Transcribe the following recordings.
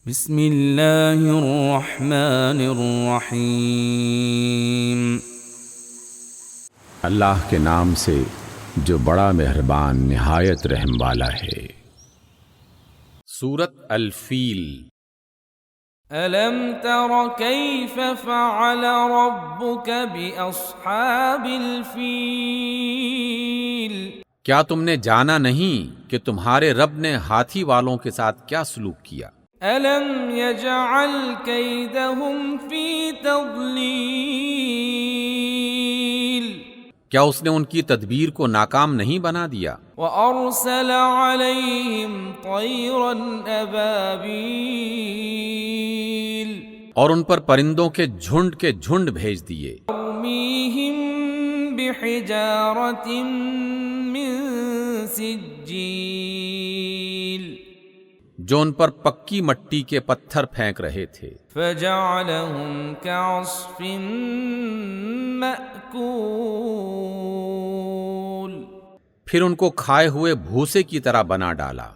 بسم اللہ الرحمن الرحیم۔ اللہ کے نام سے جو بڑا مہربان نہایت رحم والا ہے۔ سورۃ الفیل۔ الم تر کیف فعل ربک باصحاب الفیل؟ کیا تم نے جانا نہیں کہ تمہارے رب نے ہاتھی والوں کے ساتھ کیا سلوک کیا؟ الم یجعل کیدہم فی تضلیل؟ کیا اس نے ان کی تدبیر کو ناکام نہیں بنا دیا؟ وَأَرْسَلَ عَلَيْهِمْ طَيْرًا أَبَابِيلَ، اور ان پر پرندوں کے جھنڈ بھیج دیے، ترمیہم بحجارۃ من سجیل، جو ان پر پکی مٹی کے پتھر پھینک رہے تھے، فجعلہم کعصف مأکول، پھر ان کو کھائے ہوئے بھوسے کی طرح بنا ڈالا۔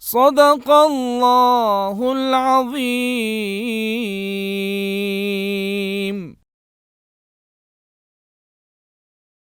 صدق اللہ العظیم۔